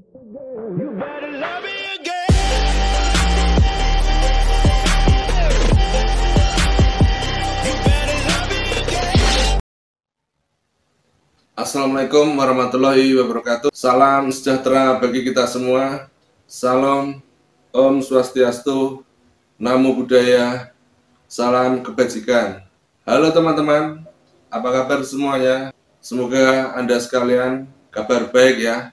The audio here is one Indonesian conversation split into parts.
You better love me again. You better love me again. Assalamualaikum warahmatullahi wabarakatuh. Salam sejahtera bagi kita semua. Salam, Om Swastiastu, Namo Buddhaya, salam kebajikan. Halo teman-teman, apa kabar semuanya? Semoga Anda sekalian kabar baik ya.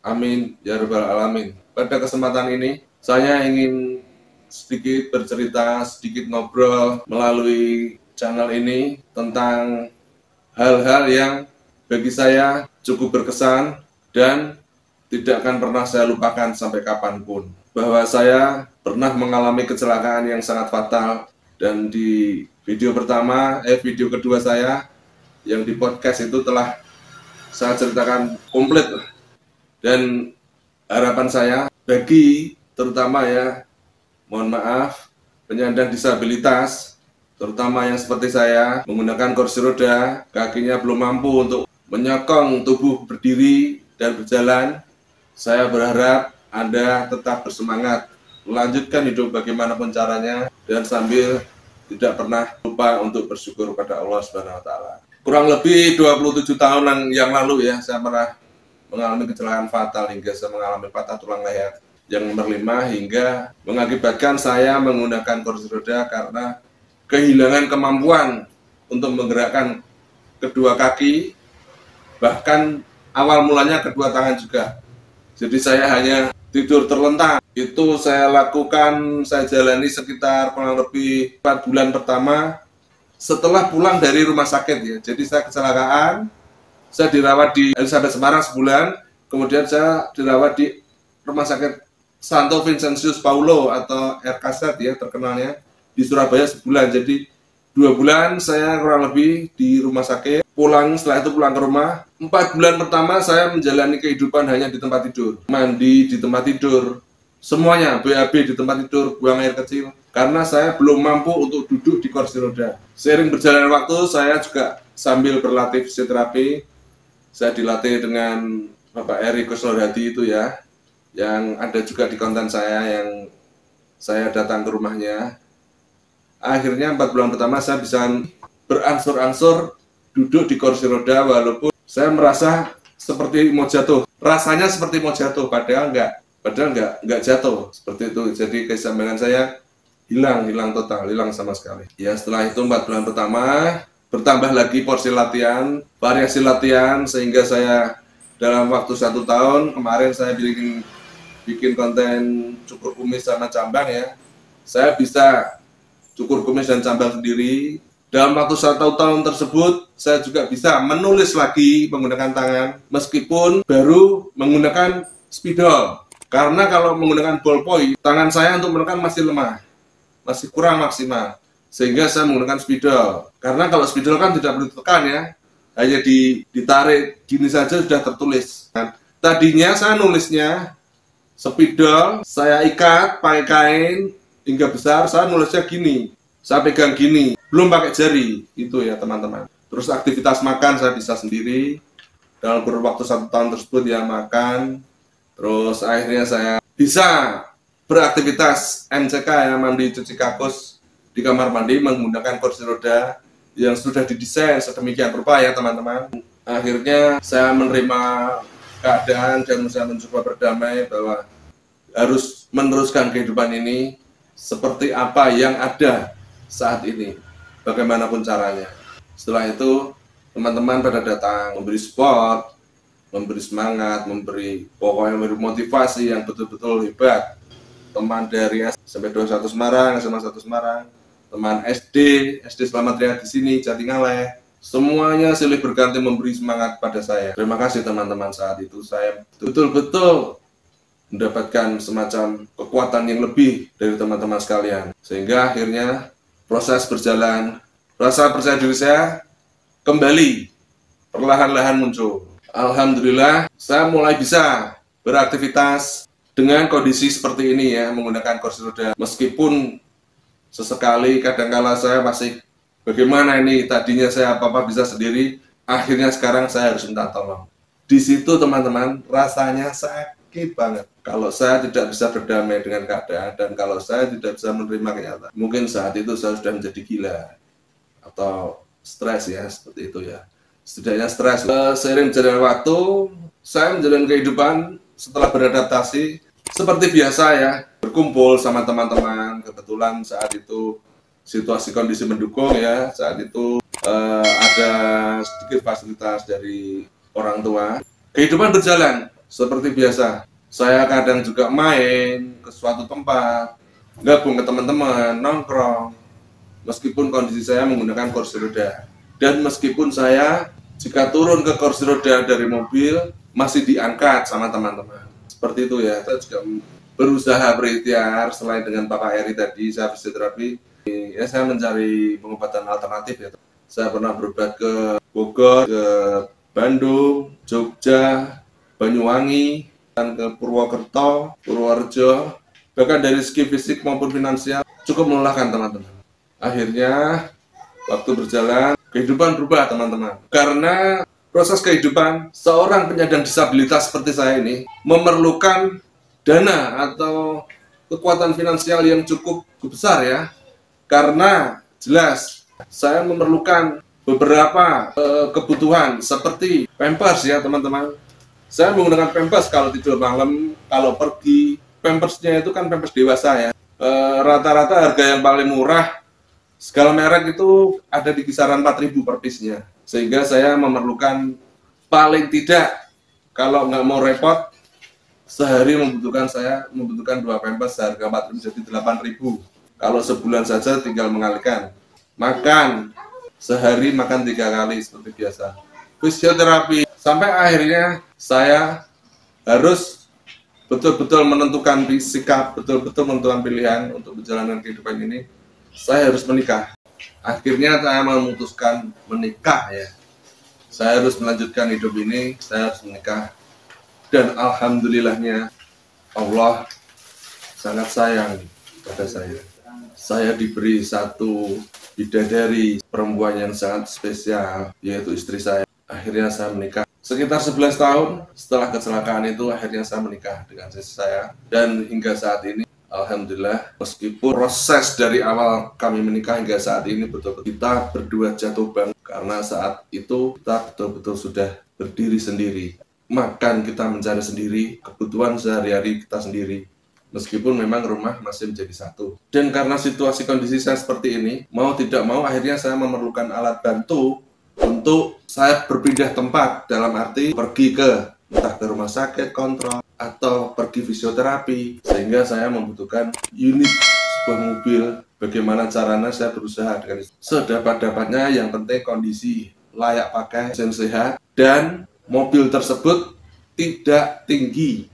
Amin ya rabbal alamin. Pada kesempatan ini saya ingin sedikit bercerita, sedikit ngobrol melalui channel ini tentang hal-hal yang bagi saya cukup berkesan dan tidak akan pernah saya lupakan sampai kapanpun. Bahwa saya pernah mengalami kecelakaan yang sangat fatal, dan di video kedua saya yang di podcast itu telah saya ceritakan komplit. Dan harapan saya bagi terutama ya, mohon maaf, penyandang disabilitas, terutama yang seperti saya menggunakan kursi roda, kakinya belum mampu untuk menyokong tubuh berdiri dan berjalan. Saya berharap Anda tetap bersemangat, melanjutkan hidup bagaimanapun caranya, dan sambil tidak pernah lupa untuk bersyukur pada Allah Subhanahu wa Ta'ala. Kurang lebih 27 tahun yang lalu ya, saya pernah mengalami kecelakaan fatal hingga saya mengalami patah tulang leher yang nomor 5, hingga mengakibatkan saya menggunakan kursi roda karena kehilangan kemampuan untuk menggerakkan kedua kaki, bahkan awal mulanya kedua tangan juga. Jadi saya hanya tidur terlentang. Itu saya lakukan, saya jalani sekitar kurang lebih 4 bulan pertama setelah pulang dari rumah sakit ya. Jadi saya kecelakaan, saya dirawat di Elizabeth Semarang sebulan, kemudian saya dirawat di Rumah Sakit Santo Vincentius Paulo atau RKZ ya terkenalnya di Surabaya sebulan. Jadi 2 bulan saya kurang lebih di rumah sakit, pulang, setelah itu pulang ke rumah. 4 bulan pertama saya menjalani kehidupan hanya di tempat tidur, mandi di tempat tidur, semuanya BAB di tempat tidur, buang air kecil, karena saya belum mampu untuk duduk di kursi roda. Seiring berjalannya waktu saya juga sambil berlatih fisioterapi. Saya dilatih dengan Bapak Eri Kusnurhadi itu ya, yang ada juga di konten saya yang saya datang ke rumahnya. Akhirnya 4 bulan pertama saya bisa berangsur-angsur duduk di kursi roda, walaupun saya merasa seperti mau jatuh. Rasanya seperti mau jatuh, padahal enggak jatuh seperti itu. Jadi keseimbangan saya hilang total, hilang sama sekali. Ya setelah itu 4 bulan pertama bertambah lagi porsi latihan, variasi latihan, sehingga saya dalam waktu 1 tahun kemarin saya bikin konten cukur kumis sama cambang ya. Saya bisa cukur kumis dan cambang sendiri. Dalam waktu 1 tahun tersebut saya juga bisa menulis lagi menggunakan tangan, meskipun baru menggunakan spidol. Karena kalau menggunakan ballpoint, tangan saya untuk menekan masih lemah, masih kurang maksimal, sehingga saya menggunakan spidol. Karena kalau spidol kan tidak perlu ditekan ya, hanya ditarik gini saja sudah tertulis. Nah, tadinya saya nulisnya spidol, saya ikat pakai kain hingga besar, saya nulisnya gini, saya pegang gini, belum pakai jari, itu ya teman-teman. Terus aktivitas makan saya bisa sendiri, dalam kurun waktu 1 tahun tersebut ya makan. Terus akhirnya saya bisa beraktivitas MCK ya, mandi cuci kakus di kamar mandi menggunakan kursi roda yang sudah didesain sedemikian rupa ya teman-teman. Akhirnya saya menerima keadaan dan saya mencoba berdamai bahwa harus meneruskan kehidupan ini seperti apa yang ada saat ini, bagaimanapun caranya. Setelah itu teman-teman pada datang memberi support, memberi semangat, pokoknya memberi motivasi yang betul-betul hebat. Teman dari SMP 21 Semarang, SMA 1 Semarang, teman SD Selamat Riyad di sini, Jatingaleh, semuanya silih berganti memberi semangat pada saya. Terima kasih teman-teman, saat itu saya betul-betul mendapatkan semacam kekuatan yang lebih dari teman-teman sekalian. Sehingga akhirnya proses berjalan, rasa percaya diri saya kembali perlahan-lahan muncul. Alhamdulillah saya mulai bisa beraktivitas dengan kondisi seperti ini ya, menggunakan kursi roda. Meskipun sesekali kadangkala saya masih bagaimana ini, tadinya saya apa-apa bisa sendiri, akhirnya sekarang saya harus minta tolong. Di situ teman-teman rasanya sakit sakit banget. Kalau saya tidak bisa berdamai dengan keadaan dan kalau saya tidak bisa menerima kenyataan, mungkin saat itu saya sudah menjadi gila atau stres ya, seperti itu ya. Setidaknya stres. Seiring berjalannya waktu, saya menjalani kehidupan setelah beradaptasi seperti biasa ya, berkumpul sama teman-teman. Kebetulan saat itu situasi kondisi mendukung ya, saat itu ada sedikit fasilitas dari orang tua. Kehidupan berjalan seperti biasa. Saya kadang juga main ke suatu tempat, gabung ke teman-teman, nongkrong. Meskipun kondisi saya menggunakan kursi roda. Dan meskipun saya jika turun ke kursi roda dari mobil, masih diangkat sama teman-teman. Seperti itu ya, saya juga berusaha berikhtiar. Selain dengan Bapak Eri tadi, saya fisioterapi, ya saya mencari pengobatan alternatif ya. Saya pernah berobat ke Bogor, ke Bandung, Jogja, Banyuwangi, dan ke Purwokerto, Purworejo. Bahkan dari segi fisik maupun finansial cukup melelahkan teman-teman. Akhirnya waktu berjalan, kehidupan berubah teman-teman. Karena proses kehidupan seorang penyandang disabilitas seperti saya ini memerlukan dana atau kekuatan finansial yang cukup besar ya. Karena jelas saya memerlukan beberapa kebutuhan seperti pampers ya teman-teman. Saya menggunakan pampers kalau tidur malam, kalau pergi. Pampersnya itu kan pampers dewasa ya. Rata-rata harga yang paling murah segala merek itu ada di kisaran 4.000 per piece-nya. Sehingga saya memerlukan paling tidak, kalau nggak mau repot, sehari membutuhkan 2 pampers harga 4.000 jadi 8.000. Kalau sebulan saja tinggal mengalihkan. Makan, sehari makan 3 kali seperti biasa. Fisioterapi, sampai akhirnya saya harus betul-betul menentukan sikap, betul-betul menentukan pilihan untuk menjalankan kehidupan ini. Saya harus menikah. Akhirnya saya memutuskan menikah ya. Saya harus melanjutkan hidup ini, saya harus menikah. Dan alhamdulillahnya Allah sangat sayang pada saya. Saya diberi satu bidadari perempuan yang sangat spesial, yaitu istri saya. Akhirnya saya menikah. Sekitar 11 tahun setelah kecelakaan itu, akhirnya saya menikah dengan istri saya. Dan hingga saat ini alhamdulillah, meskipun proses dari awal kami menikah hingga saat ini betul-betul kita berdua jatuh bangun. Karena saat itu kita betul-betul sudah berdiri sendiri. Makan kita mencari sendiri, kebutuhan sehari-hari kita sendiri. Meskipun memang rumah masih menjadi satu. Dan karena situasi kondisi saya seperti ini, mau tidak mau akhirnya saya memerlukan alat bantu untuk saya berpindah tempat. Dalam arti pergi ke entah ke rumah sakit, kontrol, atau pergi fisioterapi. Sehingga saya membutuhkan unit sebuah mobil. Bagaimana caranya saya berusaha dengan sedapat-dapatnya, yang penting kondisi layak pakai, mesin sehat, dan mobil tersebut tidak tinggi.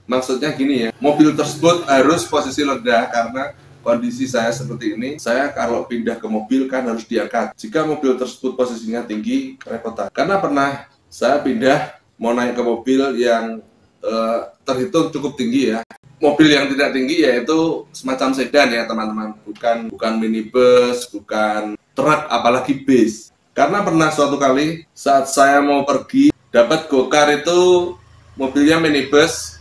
Maksudnya gini ya, mobil tersebut harus posisi rendah karena kondisi saya seperti ini. Saya kalau pindah ke mobil kan harus diangkat. Jika mobil tersebut posisinya tinggi, kerepotan. Karena pernah saya pindah mau naik ke mobil yang terhitung cukup tinggi ya. Mobil yang tidak tinggi yaitu semacam sedan ya teman-teman. Bukan minibus, bukan truk, apalagi bis. Karena pernah suatu kali saat saya mau pergi dapat gokar itu mobilnya minibus.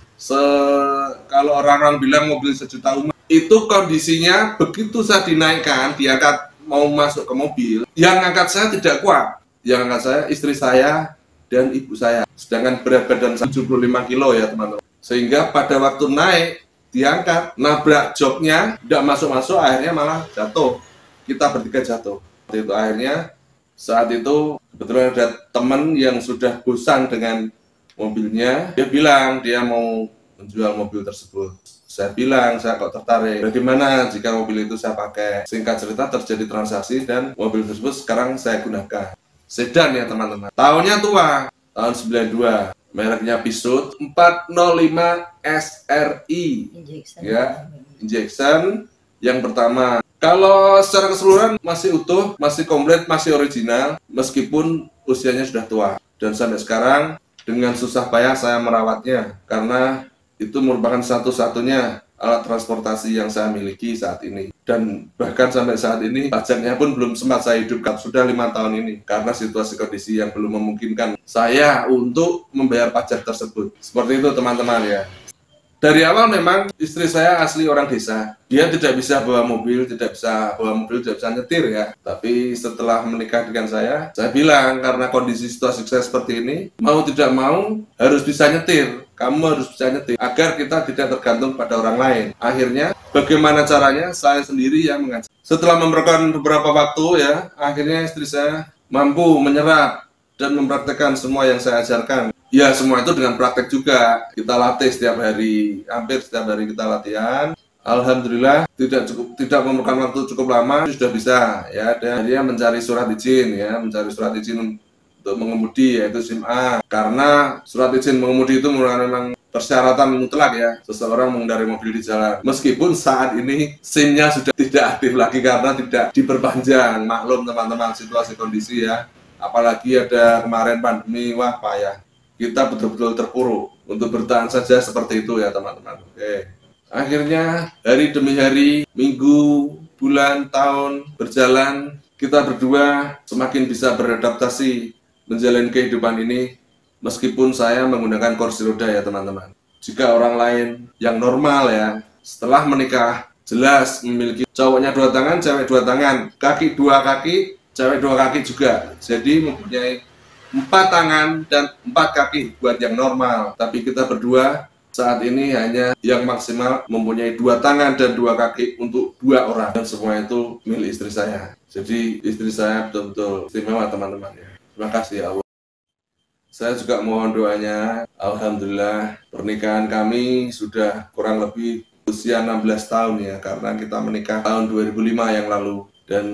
Kalau orang-orang bilang mobil sejuta umat, itu kondisinya begitu saya dinaikkan, diangkat mau masuk ke mobil, yang angkat saya tidak kuat. Yang angkat saya istri saya dan ibu saya. Sedangkan berat badan 75 kilo ya teman-teman. Sehingga pada waktu naik, diangkat, nabrak joknya, tidak masuk-masuk, akhirnya malah jatuh. Kita bertiga jatuh. Itu akhirnya saat itu kebetulan ada teman yang sudah bosan dengan mobilnya. Dia bilang dia mau menjual mobil tersebut. Saya bilang, saya kok tertarik. Bagaimana jika mobil itu saya pakai? Singkat cerita terjadi transaksi dan mobil tersebut sekarang saya gunakan. Sedan ya teman-teman. Tahunnya tua, tahun 92. Mereknya Pisut 405 SRI. Ya, injection yang pertama. Kalau secara keseluruhan masih utuh, masih komplit, masih original, meskipun usianya sudah tua. Dan sampai sekarang dengan susah payah saya merawatnya karena itu merupakan satu-satunya alat transportasi yang saya miliki saat ini. Dan bahkan sampai saat ini pajaknya pun belum sempat saya hidupkan, sudah 5 tahun ini karena situasi kondisi yang belum memungkinkan saya untuk membayar pajak tersebut. Seperti itu teman-teman ya. Dari awal memang istri saya asli orang desa. Dia tidak bisa bawa mobil, tidak bisa nyetir ya. Tapi setelah menikah dengan saya bilang karena kondisi situasi saya seperti ini, mau tidak mau harus bisa nyetir. Kamu harus bisa nyetir agar kita tidak tergantung pada orang lain. Akhirnya bagaimana caranya? Saya sendiri yang mengajar. Setelah memerlukan beberapa waktu ya, akhirnya istri saya mampu menyerap dan mempraktekkan semua yang saya ajarkan. Ya, semua itu dengan praktek juga. Kita latih setiap hari, hampir setiap hari kita latihan. Alhamdulillah tidak memerlukan waktu cukup lama sudah bisa ya. Dan dia mencari surat izin untuk mengemudi yaitu SIM A. Karena surat izin mengemudi itu merupakan memang persyaratan mutlak ya seseorang mengendarai mobil di jalan. Meskipun saat ini SIM-nya sudah tidak aktif lagi karena tidak diperpanjang. Maklum teman-teman situasi kondisi ya. Apalagi ada kemarin pandemi, wah payah. Kita betul-betul terpuruk untuk bertahan saja seperti itu ya teman-teman. Oke. Akhirnya hari demi hari, minggu, bulan, tahun berjalan, kita berdua semakin bisa beradaptasi menjalani kehidupan ini meskipun saya menggunakan kursi roda ya teman-teman. Jika orang lain yang normal ya, setelah menikah jelas memiliki cowoknya 2 tangan, cewek 2 tangan, kaki 2 kaki, cewek 2 kaki juga. Jadi mempunyai 4 tangan dan 4 kaki buat yang normal. Tapi kita berdua saat ini hanya yang maksimal mempunyai 2 tangan dan 2 kaki untuk 2 orang. Dan semua itu milik istri saya. Jadi istri saya betul-betul istimewa teman-teman ya. Terima kasih ya Allah. Saya juga mohon doanya. Alhamdulillah pernikahan kami sudah kurang lebih usia 16 tahun ya. Karena kita menikah tahun 2005 yang lalu. Dan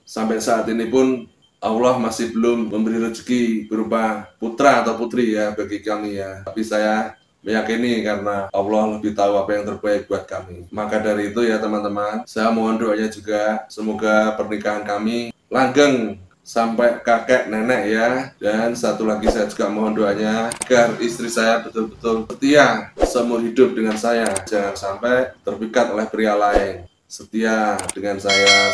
sampai saat ini pun Allah masih belum memberi rezeki berupa putra atau putri ya bagi kami ya. Tapi saya meyakini karena Allah lebih tahu apa yang terbaik buat kami. Maka dari itu ya teman-teman, saya mohon doanya juga semoga pernikahan kami langgeng sampai kakek nenek ya. Dan satu lagi saya juga mohon doanya agar istri saya betul-betul setia seumur hidup dengan saya. Jangan sampai terpikat oleh pria lain. Setia dengan saya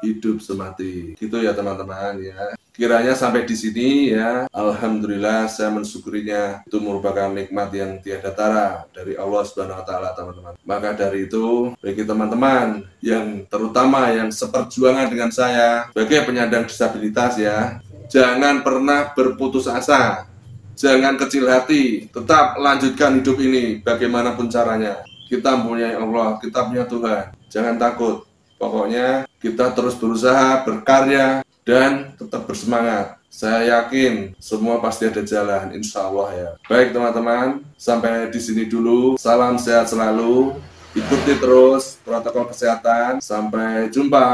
hidup semati. Gitu ya teman-teman ya. Kiranya sampai di sini ya. Alhamdulillah saya mensyukurinya. Itu merupakan nikmat yang tiada tara dari Allah Subhanahu wa taala teman-teman. Maka dari itu bagi teman-teman yang terutama yang seperjuangan dengan saya sebagai penyandang disabilitas ya, jangan pernah berputus asa. Jangan kecil hati, tetap lanjutkan hidup ini bagaimanapun caranya. Kita punya Allah, kita punya Tuhan. Jangan takut. Pokoknya kita terus berusaha, berkarya, dan tetap bersemangat. Saya yakin semua pasti ada jalan, insya Allah ya. Baik teman-teman, sampai di sini dulu. Salam sehat selalu. Ikuti terus protokol kesehatan. Sampai jumpa.